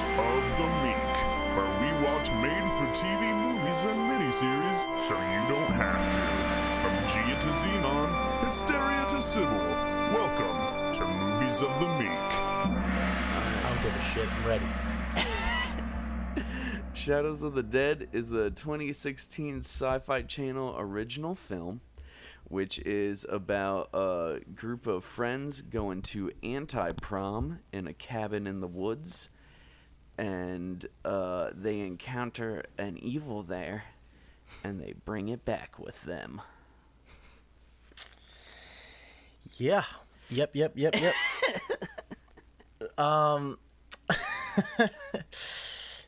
of the Meek, where we watch made-for-TV movies and miniseries so you don't have to. From Gia to Xenon, Hysteria to Sybil, welcome to Movies of the Meek. I don't give a shit. I'm ready. Shadows of the Dead is the 2016 Syfy Channel original film, which is about a group of friends going to anti-prom in a cabin in the woods, and they encounter an evil there, and they bring it back with them. Yeah. Yep.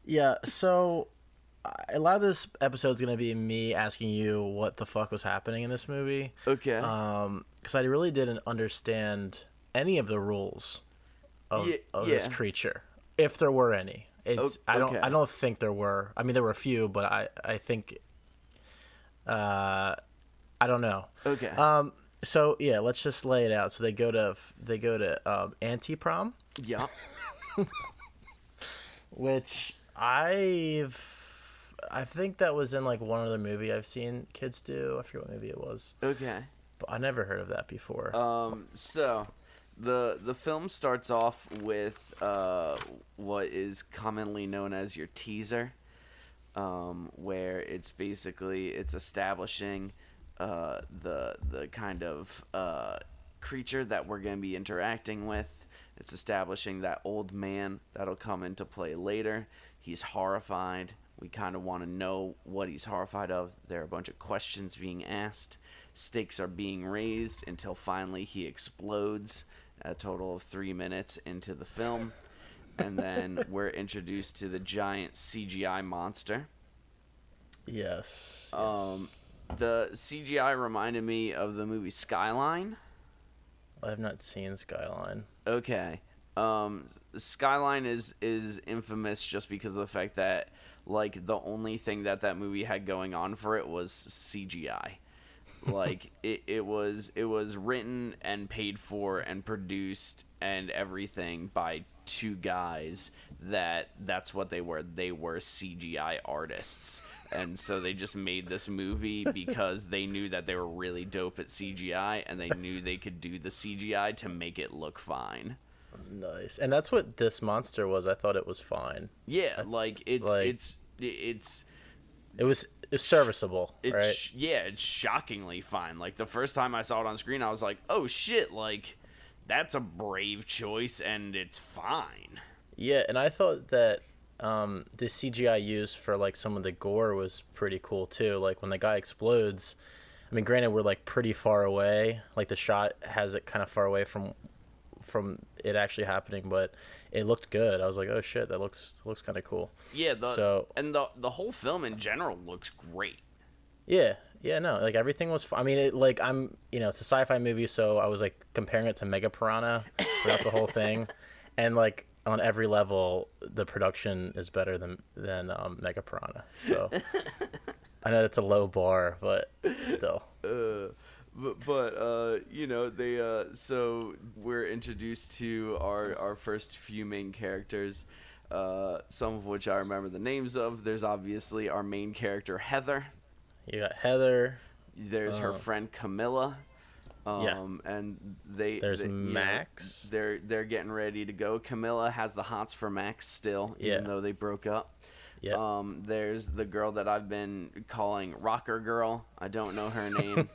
Yeah, so a lot of this episode is going to be me asking you what the fuck was happening in this movie. Okay. Because I really didn't understand any of the rules of this creature, if there were any. I don't think there were. I mean, there were a few, but I think I don't know. Okay. So yeah, let's just lay it out. So they go to anti-prom. Yeah. Which I think that was in like one other movie I've seen kids do. I forget what movie it was. Okay. But I never heard of that before. So the film starts off with what is commonly known as your teaser, where it's establishing the kind of creature that we're going to be interacting with. It's establishing that old man that'll come into play later. He's horrified. We kind of want to know what he's horrified of. There are a bunch of questions being asked. Stakes are being raised until finally he explodes, a total of 3 minutes into the film. And then we're introduced to the giant CGI monster. Yes. The CGI reminded me of the movie Skyline. I have not seen Skyline. Okay. Skyline is infamous just because of the fact that, like, the only thing that movie had going on for it was CGI. Like, it was written and paid for and produced and everything by two guys that's what they were. They were CGI artists. And so they just made this movie because they knew that they were really dope at CGI, and they knew they could do the CGI to make it look fine. Nice. And that's what this monster was. I thought it was fine. Yeah, it's serviceable, right? It's shockingly fine. Like, the first time I saw it on screen, I was like, oh shit, like, that's a brave choice, and it's fine. Yeah, and I thought that the CGI used for like some of the gore was pretty cool too. Like when the guy explodes, I mean, granted we're like pretty far away, like the shot has it kind of far away from it actually happening, but it looked good. I was like, oh shit, that looks kind of cool. Yeah, the whole film in general looks great. Yeah, no, like everything was I mean, it's a sci-fi movie, so I was like comparing it to Mega Piranha throughout the whole thing, and like on every level, the production is better than Mega Piranha. So I know that's a low bar, but still. So we're introduced to our first few main characters, some of which I remember the names of. There's obviously our main character, Heather. You got Heather. There's her friend, Camilla. And there's Max. They're getting ready to go. Camilla has the hots for Max still, even though they broke up. Yeah. There's the girl that I've been calling Rocker Girl. I don't know her name.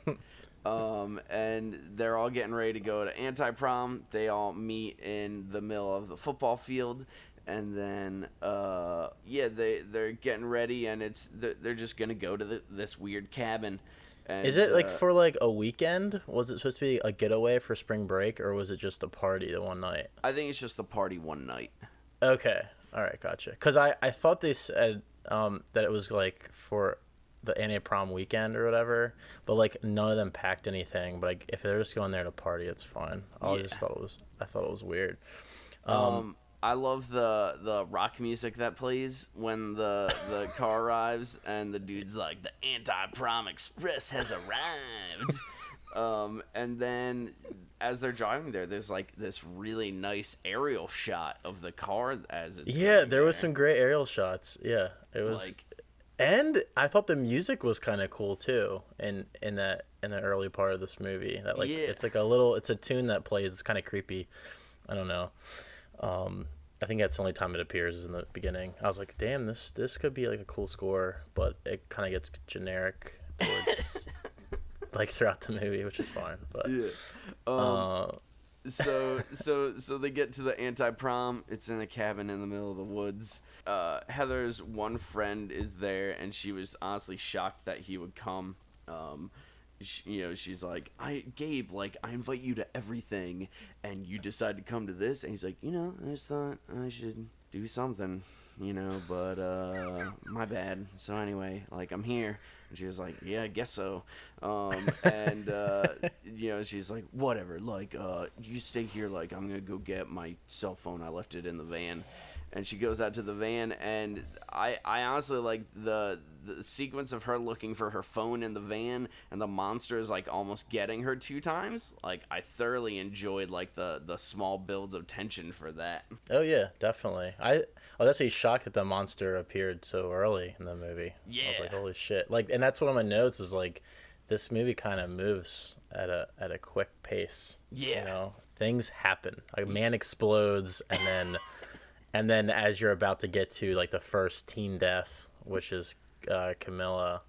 And they're all getting ready to go to anti-prom. They all meet in the middle of the football field, and then they're getting ready, and they're just gonna go to this weird cabin. And, is it like for like a weekend? Was it supposed to be a getaway for spring break, or was it just a party the one night? I think it's just a party one night. Okay, all right, gotcha. Because I thought they said that it was like for the anti-prom weekend or whatever, but like none of them packed anything. But like, if they're just going there to party, it's fine. I thought it was weird. I love the rock music that plays when the car arrives, and the dude's like, the anti-prom express has arrived. And then as they're driving there, there's like this really nice aerial shot of the car as it's there was some great aerial shots. Yeah, it was like, and I thought the music was kind of cool too in the early part of this movie. That like it's like it's a tune that plays. It's kind of creepy. I don't know. I think that's the only time it appears is in the beginning. I was like, damn, this could be like a cool score, but it kind of gets generic towards like throughout the movie, which is fine. But so they get to the anti-prom. It's in a cabin in the middle of the woods. Heather's one friend is there, and she was honestly shocked that he would come. She's like, Gabe, like, I invite you to everything, and you decide to come to this. And he's like, I just thought I should do something, but my bad. So anyway, like, I'm here. And she was like, yeah, I guess so. She's like, whatever, like, you stay here, like, I'm gonna go get my cell phone. I left it in the van. And she goes out to the van, and I honestly like the sequence of her looking for her phone in the van, and the monster is like almost getting her 2 times. Like, I thoroughly enjoyed like the small builds of tension for that. Oh yeah, definitely. I was actually shocked that the monster appeared so early in the movie. Yeah, I was like, holy shit! Like, and that's one of my notes was like, this movie kind of moves at a quick pace. Yeah, things happen. Like, a man explodes, and then as you're about to get to like the first teen death, which is Camilla,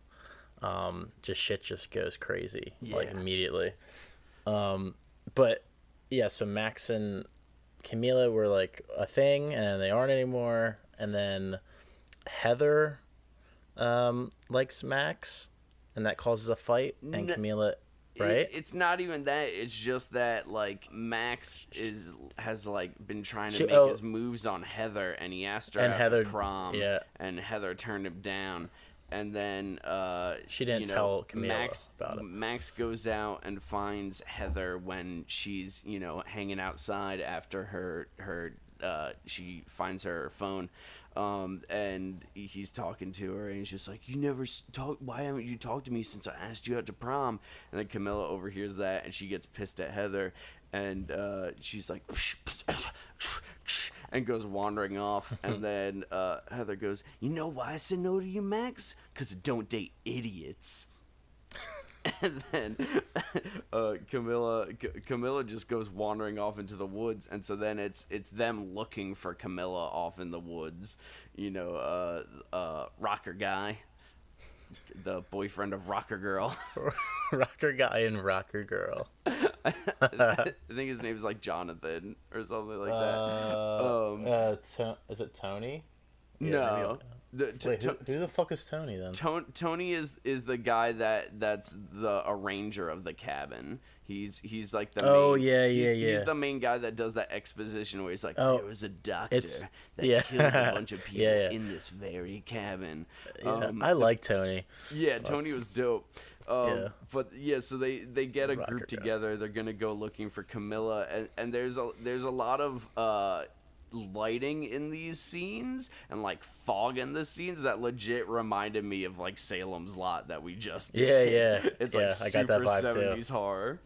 shit just goes crazy like immediately. But yeah, so Max and Camilla were like a thing, and they aren't anymore. And then Heather likes Max, and that causes a fight. And Camilla, right? It's not even that. It's just that like Max has like been trying to make his moves on Heather, and he asked her out to prom, and Heather turned him down. And then she didn't tell Camilla about it. Max goes out and finds Heather when she's hanging outside after her she finds her phone. And he's talking to her, and he's just like, why haven't you talked to me since I asked you out to prom? And then Camilla overhears that, and she gets pissed at Heather, and she's like, and goes wandering off. And then Heather goes, you know why I said no to you, Max? Because I don't date idiots. And then Camilla just goes wandering off into the woods, and so then it's them looking for Camilla off in the woods. Rocker guy, the boyfriend of Rocker Girl. Rocker guy and Rocker Girl. I think his name's like Jonathan or something like that. Is it Tony? No. Who the fuck is Tony then? Tony is the guy that's the arranger of the cabin. He's like the main, he's the main guy that does that exposition where he's like, there was a doctor that killed a bunch of people in this very cabin. I like Tony. Yeah, Tony was dope. But yeah, so they get a group together. They're gonna go looking for Camilla, and there's a lot of lighting in these scenes and like fog in the scenes that legit reminded me of like Salem's Lot that we just did. It's like super I got that vibe 70s too. Horror.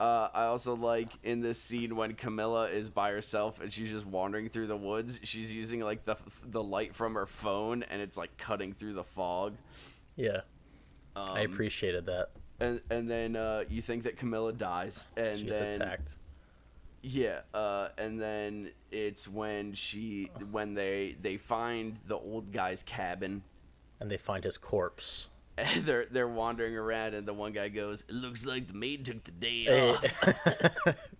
I also like in this scene when Camilla is by herself and she's just wandering through the woods, she's using like the light from her phone, and it's like cutting through the fog. I appreciated that. And then you think that Camilla dies, and she's attacked. And then it's when they find the old guy's cabin, and they find his corpse. And they're wandering around, and the one guy goes, "It looks like the maid took the day off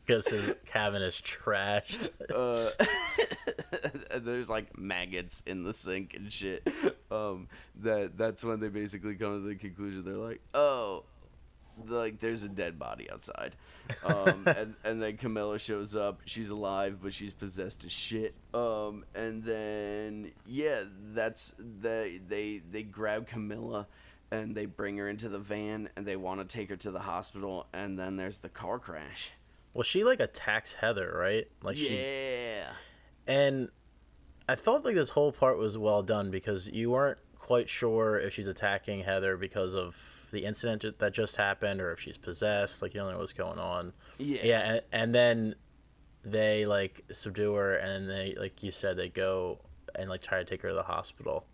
because his cabin is trashed." And there's like maggots in the sink and shit. That's when they basically come to the conclusion. They're like, "Oh, like there's a dead body outside." And then Camilla shows up. She's alive, but she's possessed as shit. And then that's they grab Camilla and they bring her into the van, and they want to take her to the hospital, and then there's the car crash. Well, she like attacks Heather, right? Like and I felt like this whole part was well done because you weren't quite sure if she's attacking Heather because of the incident that just happened or if she's possessed. Like, you don't know what's going on. Yeah. And then they like subdue her, and they, like you said, they go and like try to take her to the hospital,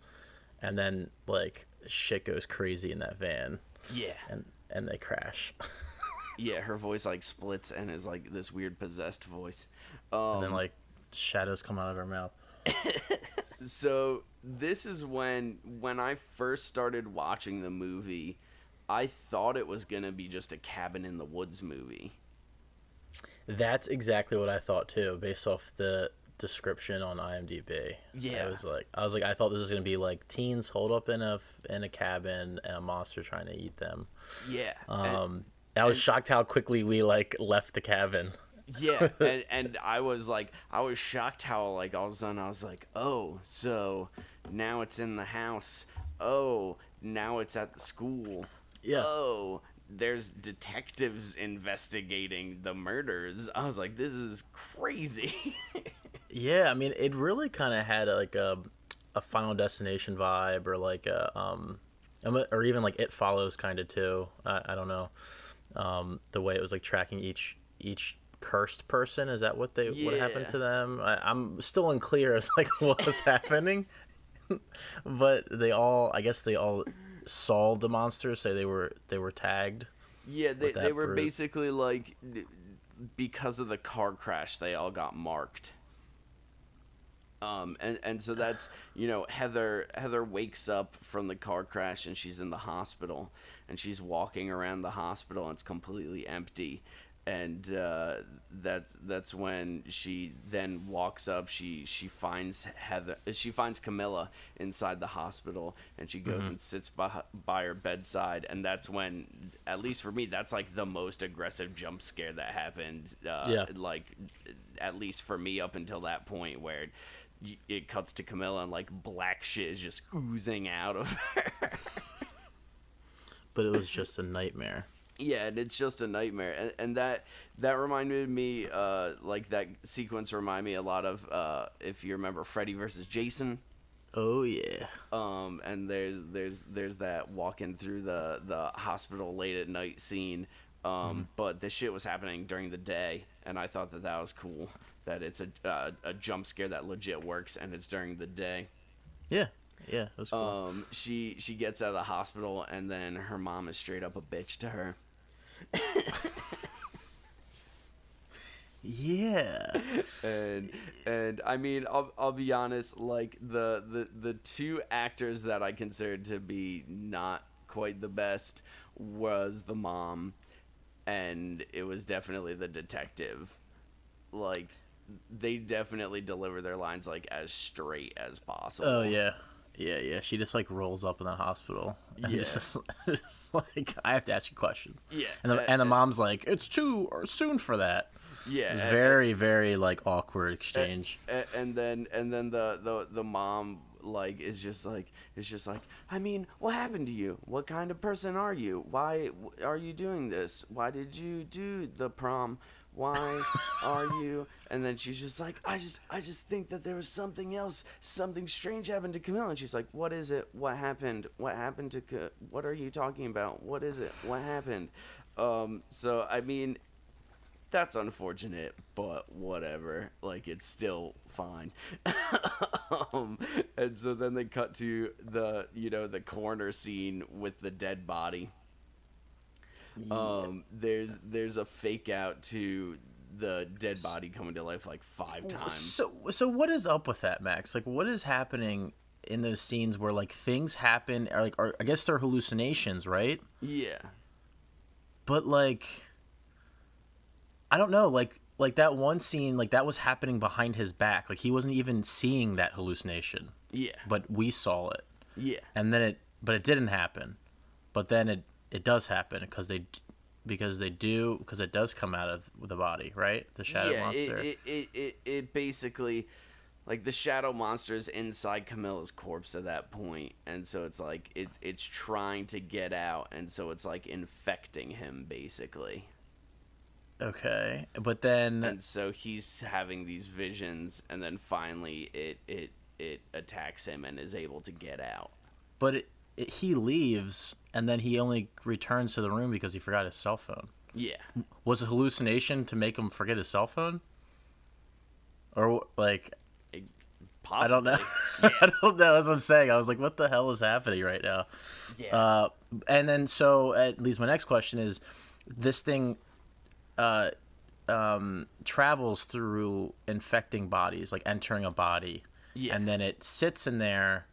and then like shit goes crazy in that van. Yeah. And they crash. Yeah, her voice like splits and is like this weird possessed voice. And then like shadows come out of her mouth. So this is when I first started watching the movie, I thought it was gonna be just a cabin in the woods movie. That's exactly what I thought too, based off the description on IMDb. Yeah. I was like, I thought this was gonna be like teens holed up in a cabin and a monster trying to eat them. Yeah. I was shocked how quickly we like left the cabin. Yeah, and I was shocked how like all of a sudden I was like, oh, so now it's in the house. Oh, now it's at the school. Yeah. Oh, there's detectives investigating the murders. I was like, this is crazy. Yeah, I mean, it really kind of had like a Final Destination vibe, or like or even like It Follows kind of too. I don't know, the way it was like tracking each cursed person. Is that what what happened to them? I'm still unclear as like what was happening, but I guess they all saw the monsters. Say they were tagged. Yeah, they were bruise. basically like, because of the car crash, they all got marked. And so that's, Heather wakes up from the car crash and she's in the hospital, and she's walking around the hospital and it's completely empty. And that's when she then walks up. She finds Camilla inside the hospital, and she goes and sits by her bedside. And that's when, at least for me, that's like the most aggressive jump scare that happened. Like, at least for me, up until that point, where it cuts to Camilla and like black shit is just oozing out of her. But it was just a nightmare. Yeah, and it's just a nightmare, and that reminded me, like that sequence reminded me a lot of, if you remember Freddy versus Jason. Oh yeah. And there's that walking through the hospital late at night scene, but this shit was happening during the day, and I thought that was cool, that it's a jump scare that legit works, and it's during the day. Yeah. Yeah, it was cool. She gets out of the hospital, and then her mom is straight up a bitch to her. Yeah. And I mean, I'll be honest, like the two actors that I considered to be not quite the best was the mom, and it was definitely the detective. Like, they definitely deliver their lines like as straight as possible. Oh yeah. Yeah. She just like rolls up in the hospital. And it's like, I have to ask you questions. Yeah. And the mom's like, it's too soon for that. Yeah. It's very, very like awkward exchange. And then the mom like is just like, I mean, what happened to you? What kind of person are you? Why are you doing this? Why did you do the prom? Why are you? And then she's just like, I just think that there was something else. Something strange happened to Camilla. And she's like, what is it? What happened? What happened to what are you talking about? What is it? What happened? So, I mean, that's unfortunate, but whatever. Like, it's still fine. And so then they cut to the coroner scene with the dead body. There's a fake out to the dead body coming to life like 5 times. So what is up with that, Max? Like, what is happening in those scenes where like things happen, or I guess they're hallucinations, right? Yeah. But like, I don't know, like that one scene, like that was happening behind his back. Like, he wasn't even seeing that hallucination. Yeah. But we saw it. Yeah. And then it didn't happen. But then it does happen because it does come out of the body, right? The shadow monster. It basically, like, the shadow monster is inside Camilla's corpse at that point, and so it's like it's trying to get out, and so it's like infecting him basically. Okay, but then and so he's having these visions, and then finally it attacks him and is able to get out. But he leaves and then he only returns to the room because he forgot his cell phone. Yeah. Was it hallucination to make him forget his cell phone? Or, like... Possibly. I don't know. Yeah. I don't know. As I'm saying, I was like, what the hell is happening right now? Yeah. And then, so, at least my next question is, this thing travels through infecting bodies, like entering a body. Yeah. And then it sits in there.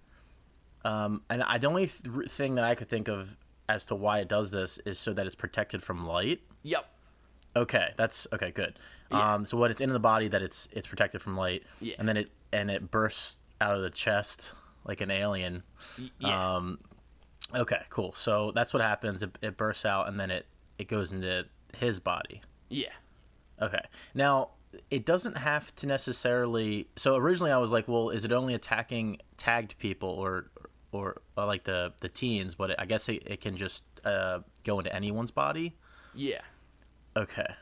And the only thing that I could think of as to why it does this is so that it's protected from light. Yep. Okay, okay, good. Yeah. So when it's in the body, that it's protected from light, Yeah. and then it bursts out of the chest like an alien. Yeah. Okay, cool. So that's what happens. It bursts out, and then it goes into his body. Yeah. Okay. Now it doesn't have to necessarily. So originally I was like, well, is it only attacking tagged people or like the teens? But I guess it can just go into anyone's body. Yeah. Okay.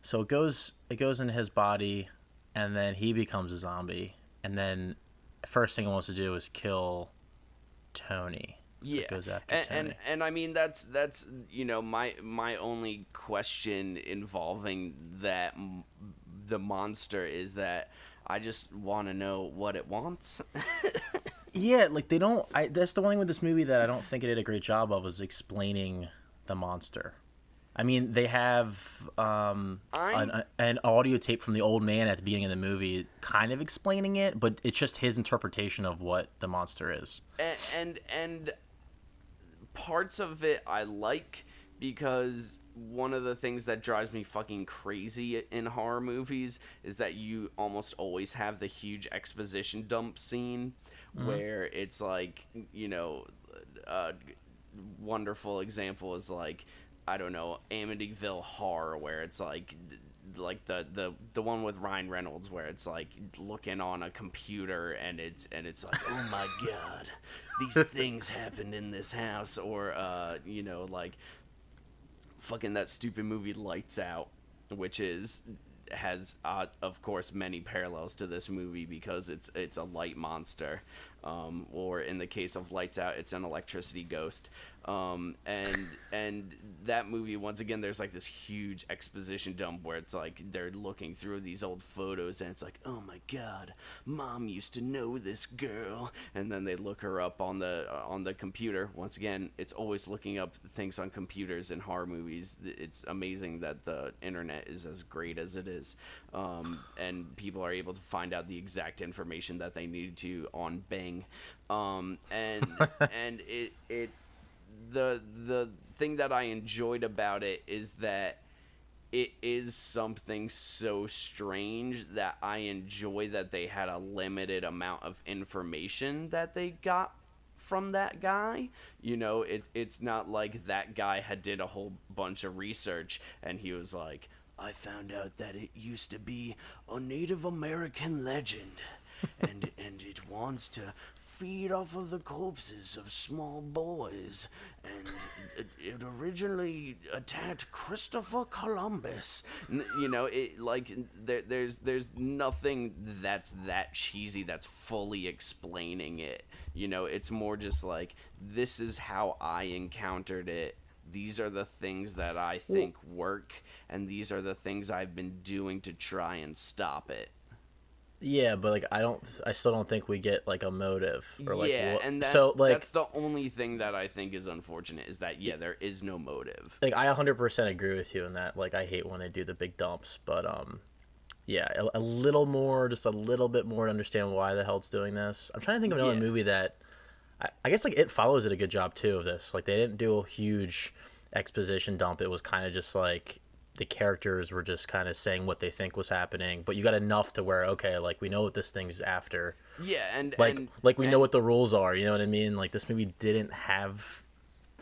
So it goes into his body, and then he becomes a zombie, and then first thing he wants to do is kill Tony. So Yeah. it goes after Tony. And I mean that's my only question involving that the monster is that I just want to know what it wants. Yeah, like they don't. That's the one thing with this movie that I don't think it did a great job of, was explaining the monster. I mean, they have an audio tape from the old man at the beginning of the movie kind of explaining it, but it's just his interpretation of what the monster is. And parts of it I like, because one of the things that drives me fucking crazy in horror movies is that you almost always have the huge exposition dump scene where it's like, wonderful example is like, I don't know, Amityville Horror, where it's like the one with Ryan Reynolds, where it's like looking on a computer and it's like, oh my god, these things happened in this house, or like fucking that stupid movie Lights Out, which has of course many parallels to this movie because it's a light monster, or in the case of Lights Out, it's an electricity ghost. And that movie, once again, there's like this huge exposition dump where it's like they're looking through these old photos and it's like, oh my god, mom used to know this girl, and then they look her up on the computer. Once again, it's always looking up things on computers in horror movies. It's amazing that the internet is as great as it is, and people are able to find out the exact information that they need to on Bing, and the thing that I enjoyed about it is that it is something so strange that I enjoy that they had a limited amount of information that they got from that guy. It's not like that guy had did a whole bunch of research and he was like, I found out that it used to be a Native American legend and it wants to feed off of the corpses of small boys, and it originally attacked Christopher Columbus. There's nothing that's that cheesy that's fully explaining it. It's more just like, this is how I encountered it. These are the things that I think work, and these are the things I've been doing to try and stop it. Yeah, but like I still don't think we get like a motive or like and that's, so like that's the only thing that I think is unfortunate, is that there is no motive. Like I 100% agree with you in that. Like I hate when they do the big dumps, but yeah, a little more, just a little bit more to understand why the hell it's doing this. I'm trying to think of another movie that I guess like It Follows did a good job too of this. Like they didn't do a huge exposition dump. It was kind of just like the characters were just kind of saying what they think was happening, but you got enough to where, okay, like we know what this thing's after. Yeah, and we know what the rules are, you know what I mean? Like this movie didn't have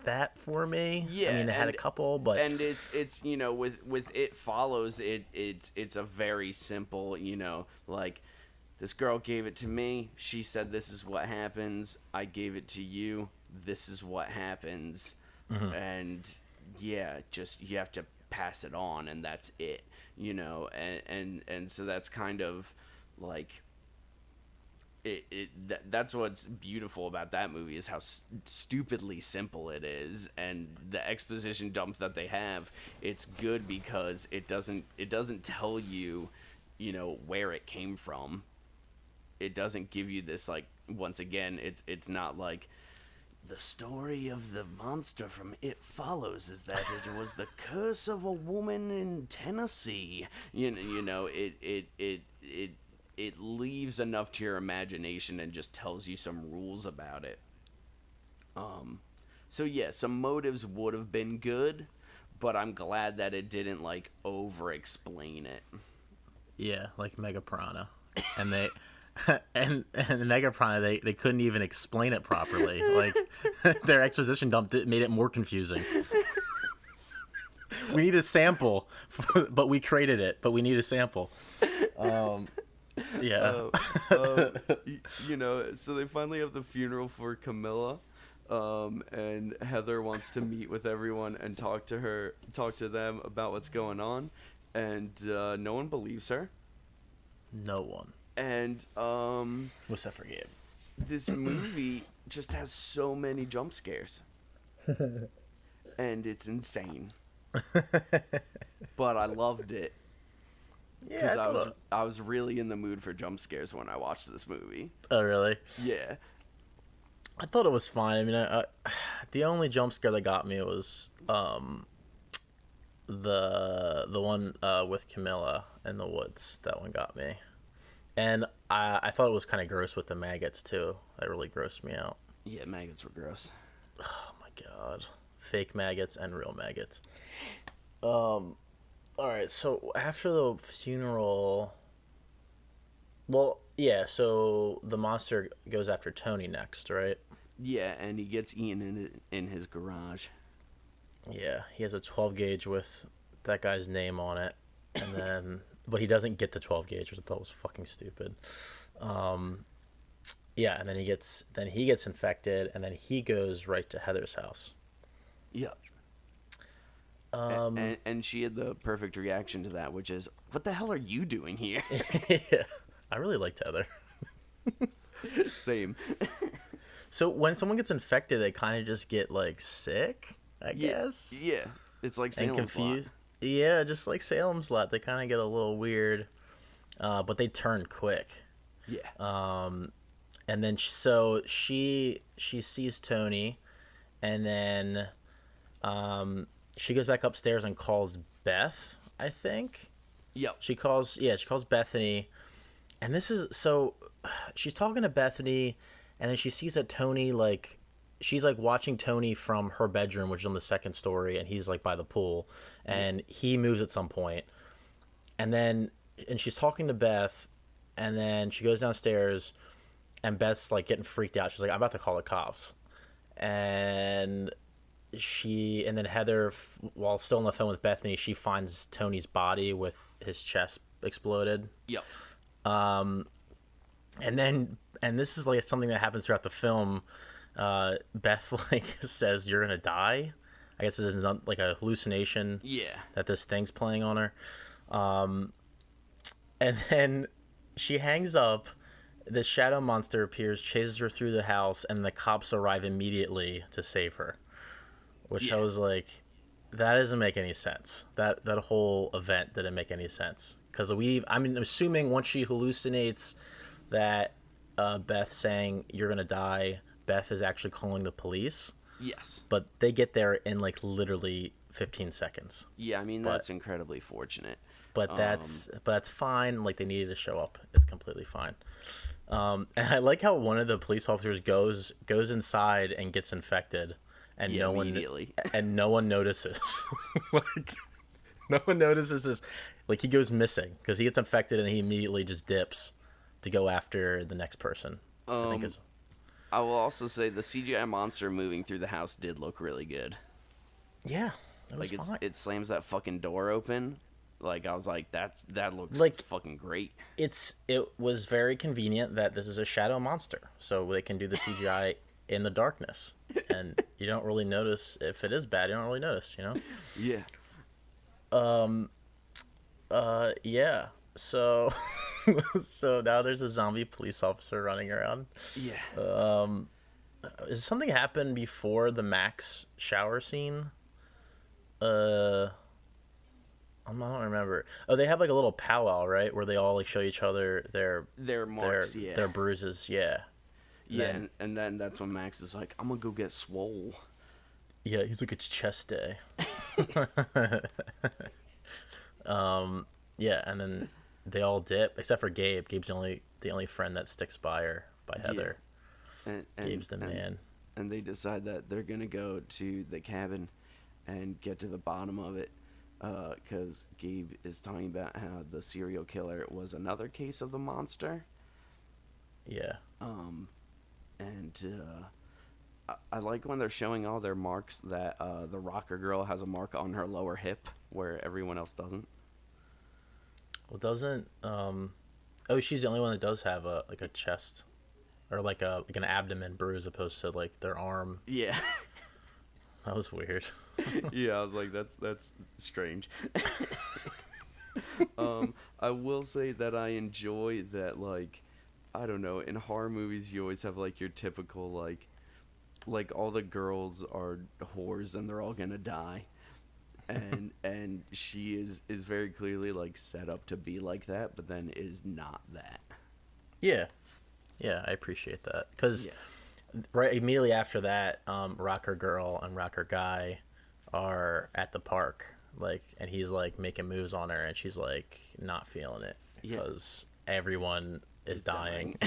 that for me. Yeah, I mean, it had a couple, but it's with It Follows, it's a very simple, like, this girl gave it to me, she said this is what happens, I gave it to you, this is what happens. And yeah, just you have to pass it on, and that's it, and so that's kind of like That's what's beautiful about that movie is how stupidly simple it is, and the exposition dump that they have. It's good because it doesn't tell you, where it came from. It doesn't give you this, like, once again, it's not like the story of the monster from It Follows is that it was the curse of a woman in Tennessee. It leaves enough to your imagination and just tells you some rules about it. So yeah, some motives would have been good, but I'm glad that it didn't like over-explain it. Yeah, like Mega Piranha, and they and the Mega Piranha they couldn't even explain it properly. Like their exposition dump made it more confusing. We need a sample, but we created it. But we need a sample. Yeah. So they finally have the funeral for Camilla, and Heather wants to meet with everyone and talk to them about what's going on, and no one believes her. No one. And except for Gabe. This movie just has so many jump scares, and it's insane. But I loved it. Yeah, because I was really in the mood for jump scares when I watched this movie. Oh, really? Yeah. I thought it was fine. I mean, the only jump scare that got me was the one with Camilla in the woods. That one got me. And I thought it was kind of gross with the maggots, too. That really grossed me out. Yeah, maggots were gross. Oh, my God. Fake maggots and real maggots. All right, so after the funeral, well, yeah, so the monster goes after Tony next, right? Yeah, and he gets eaten in his garage. Yeah, he has a 12 gauge with that guy's name on it, and then, but he doesn't get the 12 gauge, which I thought was fucking stupid. Yeah, and then he gets infected, and then he goes right to Heather's house. Yeah. And she had the perfect reaction to that, which is, what the hell are you doing here? Yeah, I really liked Heather. Same. So when someone gets infected, they kind of just get, like, sick, I guess? Yeah. It's like Salem's and confused. Lot. Yeah, just like Salem's Lot. They kind of get a little weird, but they turn quick. Yeah. And then she sees Tony, and then she goes back upstairs and calls Beth, I think. Yep. She calls Bethany, and this is so she's talking to Bethany, and then she sees that Tony, like, she's like watching Tony from her bedroom, which is on the second story, and he's like by the pool, and he moves at some point, and she's talking to Beth, and then she goes downstairs, and Beth's like getting freaked out. She's like, I'm about to call the cops, and then Heather, while still on the phone with Bethany, she finds Tony's body with his chest exploded. Yep. And this is like something that happens throughout the film. Beth like says, "You're gonna die." I guess it's like a hallucination. Yeah. That this thing's playing on her. And then she hangs up. The shadow monster appears, chases her through the house, and the cops arrive immediately to save her. Which I was like, that doesn't make any sense. That whole event didn't make any sense. Because I'm assuming once she hallucinates that Beth saying, "You're going to die," Beth is actually calling the police. Yes. But they get there in like literally 15 seconds. Yeah, I mean, that's incredibly fortunate. But that's fine. Like, they needed to show up. It's completely fine. And I like how one of the police officers goes inside and gets infected. And no one notices. Like, no one notices this. Like, he goes missing because he gets infected and he immediately just dips to go after the next person. I will also say the CGI monster moving through the house did look really good. Yeah, that was fine. It slams that fucking door open. Like, I was like, that looks like, fucking great. It was very convenient that this is a shadow monster, so they can do the CGI in the darkness, and you don't really notice if it is bad. You don't really notice, you know? Yeah. Yeah. So So now there's a zombie police officer running around. Yeah. Does something happen before the Max shower scene? I don't remember. Oh, they have like a little powwow, right, where they all like show each other Their marks, yeah. their bruises. Yeah. Yeah, and then that's when Max is like, I'm gonna go get swole. Yeah, he's like, it's chest day. Yeah, and then they all dip except for Gabe. Gabe's the only friend that sticks by her, by Heather. And Gabe's the man. And they decide that they're gonna go to the cabin and get to the bottom of it, because Gabe is talking about how the serial killer was another case of the monster. Yeah. I like when they're showing all their marks that the rocker girl has a mark on her lower hip where everyone else doesn't. Well, doesn't she's the only one that does have a chest or like an abdomen bruise opposed to like their arm. Yeah. That was weird. Yeah, I was like, that's strange. I will say that I enjoy that, like, I don't know, in horror movies you always have like your typical like all the girls are whores and they're all gonna die. And she is very clearly like set up to be like that, but then is not that. Yeah, I appreciate that because right immediately after that, Rocker Girl and Rocker Guy are at the park, like, and he's like making moves on her, and she's like not feeling it because everyone is dying.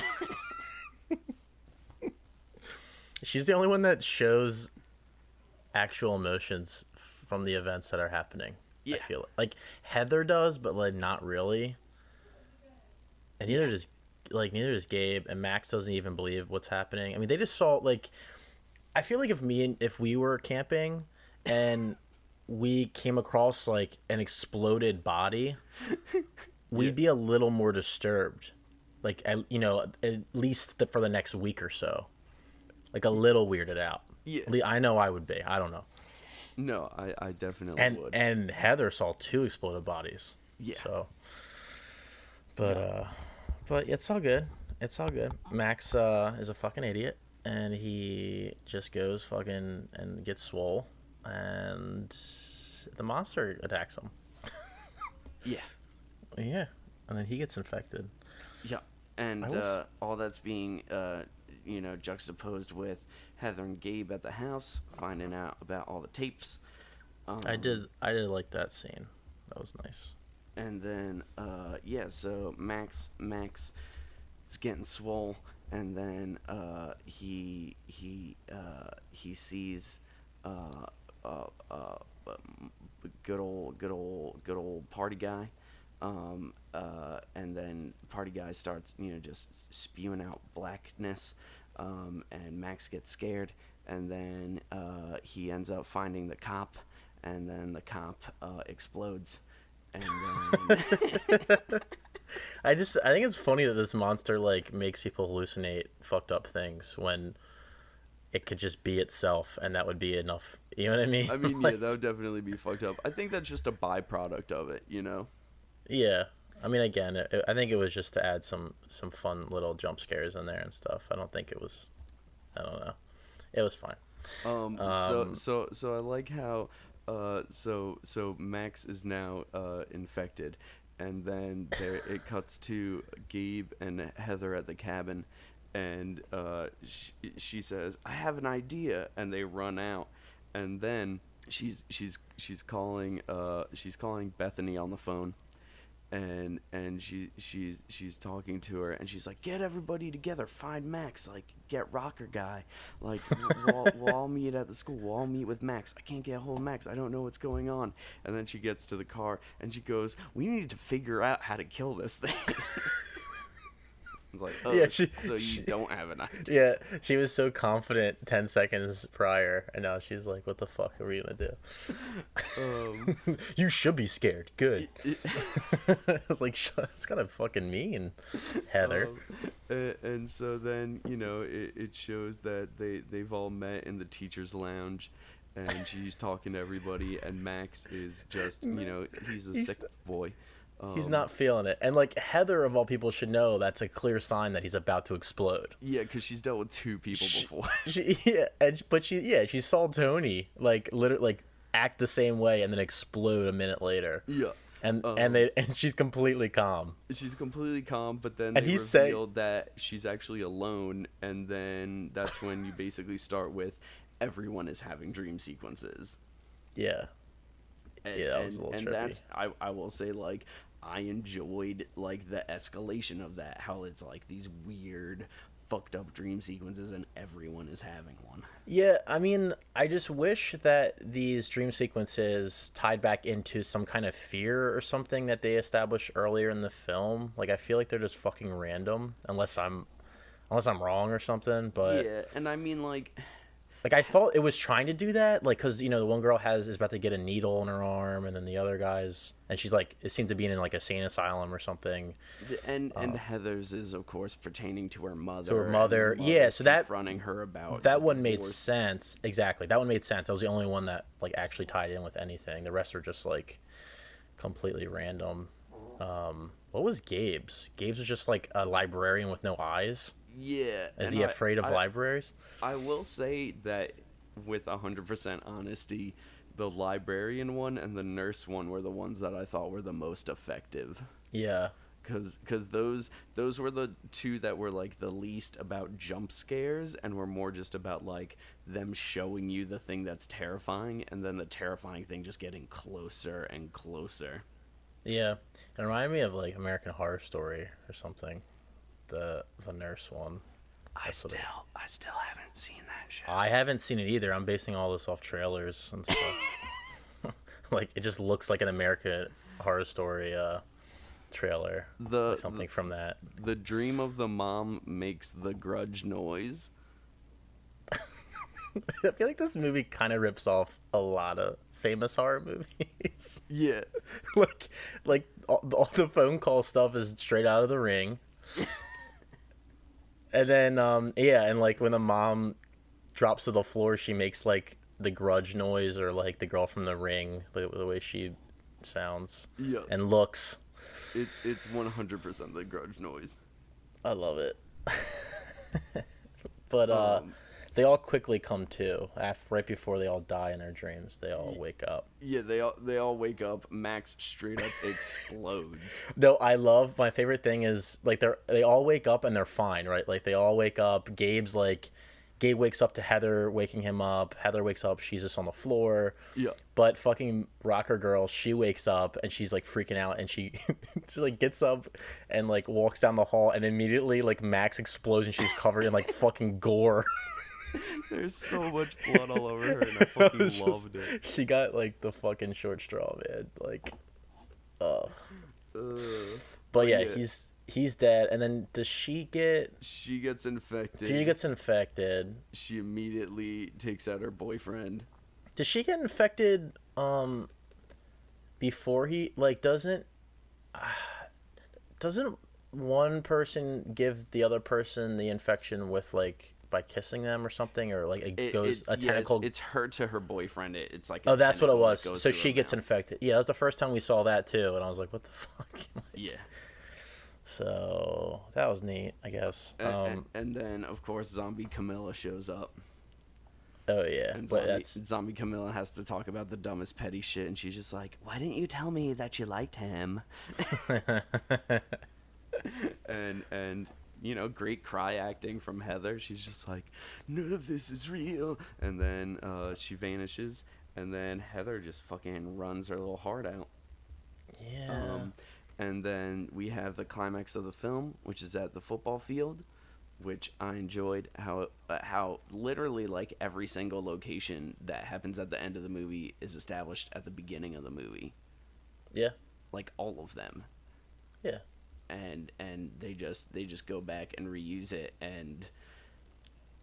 She's the only one that shows actual emotions from the events that are happening. Yeah. I feel like Heather does, but like not really. And neither does Gabe, and Max doesn't even believe what's happening. I mean, they just saw, like, I feel like if we were camping and we came across like an exploded body, we'd be a little more disturbed. Like, at least for the next week or so. Like a little weirded out. Yeah. I know I would be. I don't know. No, I definitely would. And Heather saw 2 exploded bodies. Yeah. So, but it's all good. It's all good. Max is a fucking idiot, and he just goes fucking and gets swole, and the monster attacks him. Yeah. Yeah, and then he gets infected. Yeah, and all that's being juxtaposed with Heather and Gabe at the house finding out about all the tapes. I did like that scene. That was nice. And then so Max is getting swole, and then he sees good old party guy. And then party guy starts, just spewing out blackness, and Max gets scared, and then he ends up finding the cop, and then the cop explodes, and then I think it's funny that this monster like makes people hallucinate fucked up things when it could just be itself, and that would be enough. You know what I mean? I mean, yeah, that would definitely be fucked up. I think that's just a byproduct of it, Yeah, I mean, again, I think it was just to add some fun little jump scares in there and stuff. I don't think it was. I don't know. It was fine. So I like how so Max is now infected, and then it cuts to Gabe and Heather at the cabin, and she says, "I have an idea," and they run out, and then she's calling Bethany on the phone. And she's talking to her, and she's like, "Get everybody together, find Max, like, get Rocker Guy, like, we'll all meet at the school, we'll all meet with Max. I can't get a hold of Max, I don't know what's going on." And then she gets to the car, and she goes, "We need to figure out how to kill this thing." It's like, oh, yeah, so you don't have an idea. Yeah, she was so confident 10 seconds prior, and now she's like, what the fuck are we gonna do? You should be scared. Good. I was like, that's kind of fucking mean, Heather. And so then, it shows that they've all met in the teacher's lounge, and she's talking to everybody, and Max is just, he's a sick boy. He's not feeling it. And, like, Heather, of all people, should know that's a clear sign that he's about to explode. Yeah, because she's dealt with 2 people before. She saw Tony, like, literally, like, act the same way and then explode a minute later. Yeah. And she's completely calm. She's completely calm, but then And they he revealed that she's actually alone, and then that's when you basically start with everyone is having dream sequences. Yeah. And, that was a little trippy. And that's, I will say, like, I enjoyed, like, the escalation of that, how it's, like, these weird, fucked up dream sequences, and everyone is having one. Yeah, I mean, I just wish that these dream sequences tied back into some kind of fear or something that they established earlier in the film. Like, I feel like they're just fucking random, unless I'm wrong or something, but... Yeah, and I mean, like... Like, I thought it was trying to do that, like, because, you know, the one girl is about to get a needle in her arm, and then the other guy's, and she's, like, it seems to be in, like, a sane asylum or something. And Heather's is, of course, pertaining to her mother. To her mother, yeah, so that... confronting her about... That one made sense, exactly. That one made sense. That was the only one that, like, actually tied in with anything. The rest are just, like, completely random. What was Gabe's? Gabe's was just, like, a librarian with no eyes. Yeah. Is he afraid of libraries? I will say that with 100% honesty, the librarian one and the nurse one were the ones that I thought were the most effective. Yeah. Because those were the 2 that were, like, the least about jump scares and were more just about, like, them showing you the thing that's terrifying and then the terrifying thing just getting closer and closer. Yeah. It reminded me of, like, American Horror Story or something. The nurse one. I still haven't seen that show. I haven't seen it either. I'm basing all this off trailers and stuff. Like, it just looks like an American Horror Story trailer. Like something from that. The dream of the mom makes the grudge noise. I feel like this movie kind of rips off a lot of famous horror movies. Yeah. like all the phone call stuff is straight out of The Ring. And then, and, like, when the mom drops to the floor, she makes, like, the grudge noise, or, like, the girl from The Ring, the way she sounds and looks. It's 100% the grudge noise. I love it. But, they all quickly come to. Right before they all die in their dreams, they all wake up. Yeah, they all wake up. Max straight up explodes. No, I love, my favorite thing is, like, they all wake up and they're fine, right? Like, they all wake up. Gabe wakes up to Heather waking him up. Heather wakes up, she's just on the floor. Yeah. But fucking rocker girl, she wakes up and she's, like, freaking out, and she like gets up and, like, walks down the hall, and immediately, like, Max explodes and she's covered in, like, fucking gore. There's so much blood all over her, and I fucking loved it. She got, like, the fucking short straw, man. Like, but yeah, he's dead. And then she gets infected. She gets infected. She immediately takes out her boyfriend. Does she get infected before he, like, doesn't one person give the other person the infection with, like, by kissing them or something, or, like, it goes a tentacle. It's her to her boyfriend. It's like that's what it was. So she gets infected. Yeah, that was the first time we saw that too, and I was like, what the fuck? Yeah. So that was neat, I guess. And then, of course, Zombie Camilla shows up. Oh yeah, and Zombie Camilla has to talk about the dumbest petty shit, and she's just like, "Why didn't you tell me that you liked him?" and you know, great cry acting from Heather. She's just like, none of this is real. And then she vanishes, and then Heather just fucking runs her little heart out. Yeah. And then we have the climax of the film, which is at the football field, which I enjoyed how literally, like, every single location that happens at the end of the movie is established at the beginning of the movie. Yeah. Like, all of them. Yeah. And they just go back and reuse it, and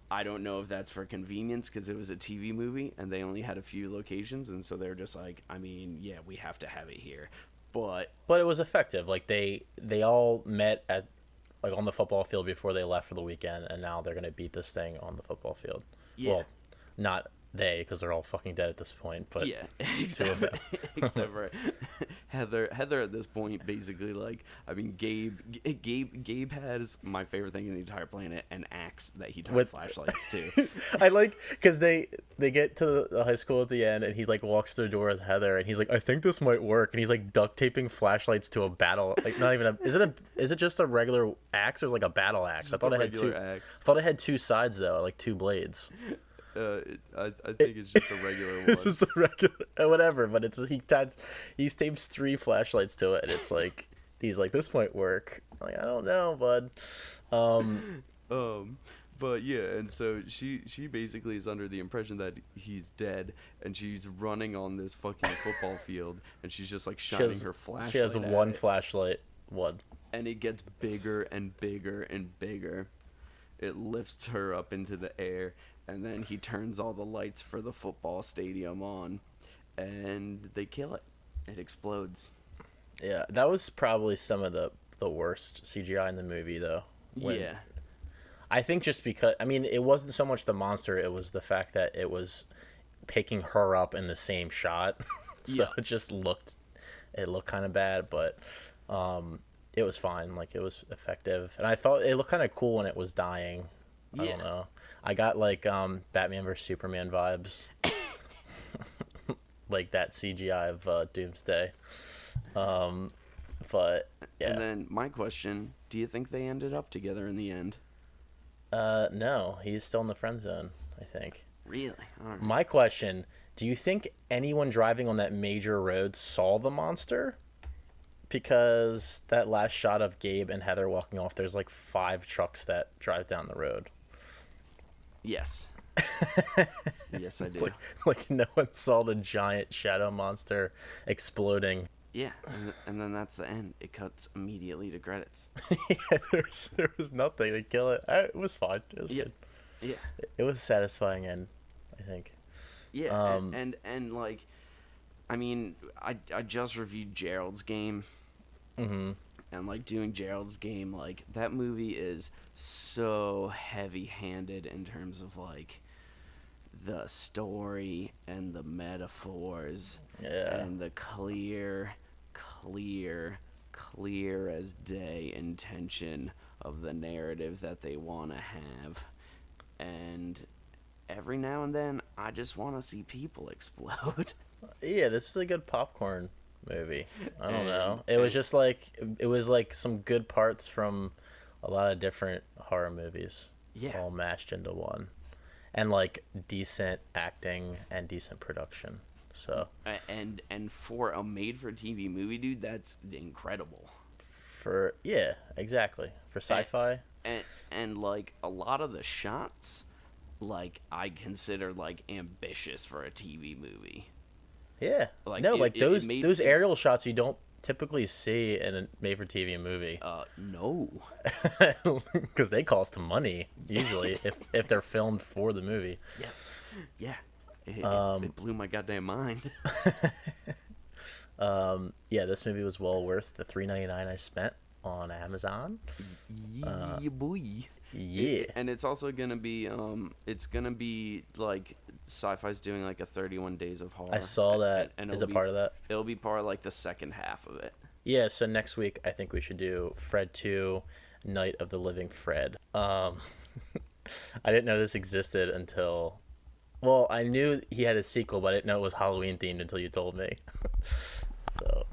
I don't know if that's for convenience because it was a TV movie and they only had a few locations, and so they're just like, I mean, yeah, we have to have it here, but it was effective. Like, they all met at, like, on the football field before they left for the weekend, and now they're gonna beat this thing on the football field. Yeah. Well, not because they're all fucking dead at this point. But Yeah, two of them. except for Heather. Heather at this point, basically, like, I mean, Gabe has my favorite thing in the entire planet, an axe that he tied flashlights to. I like because they get to the high school at the end, and he like walks through the door with Heather, and he's like, I think this might work, and he's like duct taping flashlights to a battle, like not even a is it just a regular axe or like a battle axe? I thought it had two. Axe. I thought it had two sides though, like two blades. I think it's just a regular one. It's just a regular whatever, but it's he tapes 3 flashlights to it, and it's like he's like, this might work. I'm like, I don't know, bud. But yeah, and so she basically is under the impression that he's dead, and she's running on this fucking football field, and she's just like shining her flashlight. She has one flashlight, and it gets bigger and bigger and bigger. It lifts her up into the air, and then he turns all the lights for the football stadium on, and they kill it. It explodes. Yeah, that was probably some of the worst CGI in the movie, though. Yeah. I think just because, I mean, it wasn't so much the monster, it was the fact that it was picking her up in the same shot. So yeah. It looked kind of bad, but it was fine. Like, it was effective. And I thought it looked kind of cool when it was dying. I don't know. I got, like, Batman vs. Superman vibes. Like that CGI of Doomsday. But, yeah. And then my question, do you think they ended up together in the end? No. He's still in the friend zone, I think. Really? All right. My question, do you think anyone driving on that major road saw the monster? Because that last shot of Gabe and Heather walking off, there's like 5 trucks that drive down the road. Yes. Yes, I do. Like no one saw the giant shadow monster exploding. Yeah, and then that's the end. It cuts immediately to credits. Yeah, there was nothing to kill it. It was fine. It was good. Yeah. It was a satisfying end, I think. Yeah, and like, I mean, I just reviewed Gerald's Game. Mm-hmm. And, like, doing Gerald's Game, like, that movie is so heavy-handed in terms of, like, the story and the metaphors. Yeah. And the clear as day intention of the narrative that they want to have. And every now and then, I just want to see people explode. Yeah, this is a good popcorn movie. I don't know. It was just like some good parts from a lot of different horror movies. Yeah. All mashed into one. And like decent acting and decent production. So and for a made-for-TV movie, dude, that's incredible. Yeah, exactly. For sci-fi. And like a lot of the shots, like I consider like ambitious for a TV movie. Yeah. Like, no, like those aerial shots you don't typically see in a made-for-TV movie. No. Because they cost money usually if they're filmed for the movie. Yes. Yeah. It blew my goddamn mind. Yeah, this movie was well worth the $3.99 I spent on Amazon. Yeah, boy. Yeah. And it's also gonna be it's gonna be like Syfy's doing like a 31 Days of Horror. I saw that. And is it part of that? It'll be part of like the second half of it. Yeah, so next week I think we should do Fred 2, Night of the Living Fred. I didn't know this existed until... Well, I knew he had a sequel, but I didn't know it was Halloween themed until you told me. So,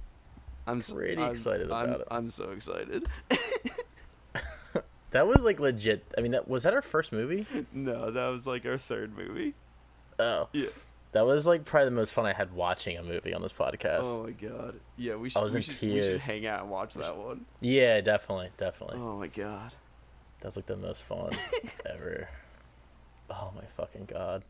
I'm pretty excited about it. I'm so excited. That was like legit. I mean, was that our first movie? No, that was like our third movie. Oh. Yeah. That was like probably the most fun I had watching a movie on this podcast. Oh my god. Yeah, we should hang out and watch that one. Yeah, definitely. Oh my god. That's like the most fun ever. Oh my fucking god.